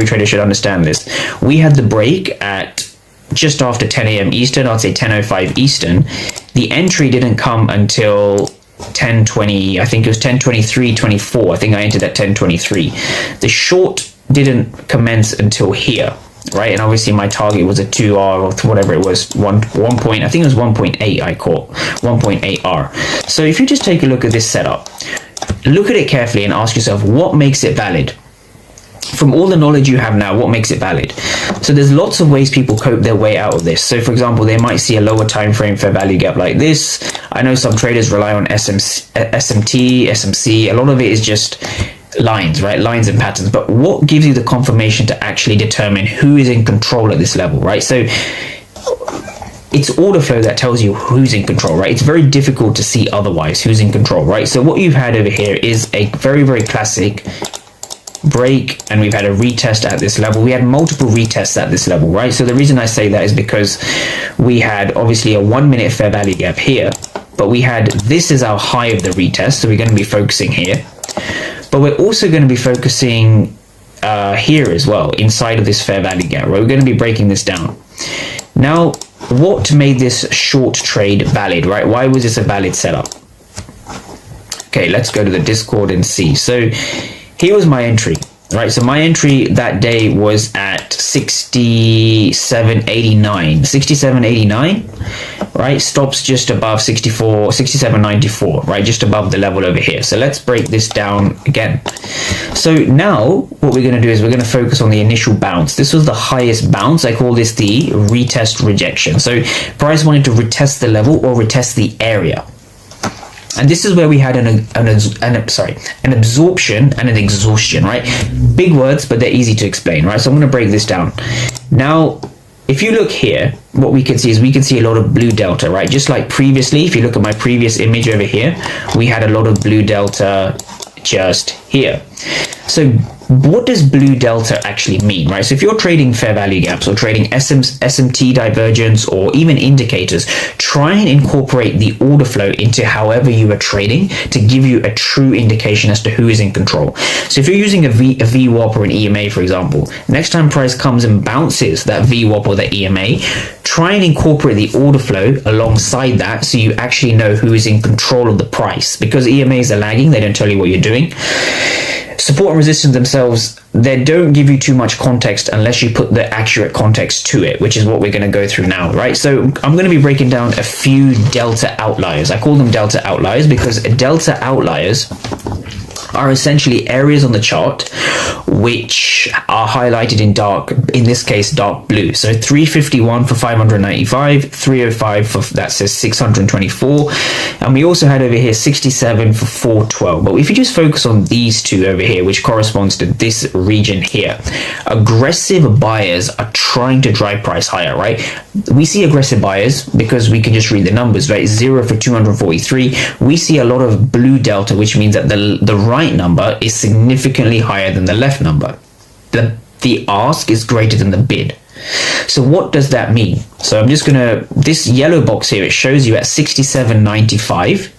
trader should understand this. We had the break at just after 10 a.m. Eastern, I'd say 10:05 Eastern. The entry didn't come until 10:20, I think it was 10:23:24. I think I entered at 10:23. The short didn't commence until here, right? And obviously my target was a 2R or whatever it was, one point, I think it was 1.8 I caught, 1.8R. So if you just take a look at this setup, look at it carefully and ask yourself, what makes it valid? From all the knowledge you have now, what makes it valid? So there's lots of ways people cope their way out of this. So for example, they might see a lower time frame fair value gap like this. I know some traders rely on SMT, SMC. A lot of it is just lines, right? Lines and patterns. But what gives you the confirmation to actually determine who is in control at this level, right? So it's order flow that tells you who's in control, right? It's very difficult to see otherwise who's in control, right? So what you've had over here is a very, very classic break, and we've had a retest at this level. We had multiple retests at this level, right? So the reason I say that is because we had obviously a 1 minute fair value gap here, but we had this is our high of the retest, so we're going to be focusing here, but we're also going to be focusing here as well inside of this fair value gap, right? We're going to be breaking this down. Now, what made this short trade valid, right? Why was this a valid setup? Okay, let's go to the Discord and see. So here was my entry, right? So my entry that day was at 67.89, right? Stops just above 67.94, right? Just above the level over here. So let's break this down again. So now what we're going to do is we're going to focus on the initial bounce. This was the highest bounce. I call this the retest rejection. So price wanted to retest the level or retest the area. And this is where we had an absorption and an exhaustion, right? Big words, but they're easy to explain, right? So I'm going to break this down. Now, if you look here, what we can see is we can see a lot of blue delta, right? Just like previously, if you look at my previous image over here, we had a lot of blue delta just here. So what does blue delta actually mean, right? So if you're trading fair value gaps or trading SMT divergence or even indicators, try and incorporate the order flow into however you are trading to give you a true indication as to who is in control. So if you're using a VWAP or an EMA, for example, next time price comes and bounces that VWAP or the EMA, try and incorporate the order flow alongside that so you actually know who is in control of the price, because EMAs are lagging, they don't tell you what you're doing. Support and resistance themselves, they don't give you too much context unless you put the accurate context to it, which is what we're going to go through now, right? So I'm going to be breaking down a few delta outliers. I call them delta outliers because delta outliers are essentially areas on the chart which are highlighted in dark, in this case dark blue. So 351 for 595, 305 for that says 624, and we also had over here 67 for 412. But if you just focus on these two over here, which corresponds to this region here, aggressive buyers are trying to drive price higher, right? We see aggressive buyers because we can just read the numbers, right? 0 for 243. We see a lot of blue delta, which means that the right number is significantly higher than the left number. The ask is greater than the bid. So what does that mean? So I'm just gonna, this yellow box here, it shows you at 67.95,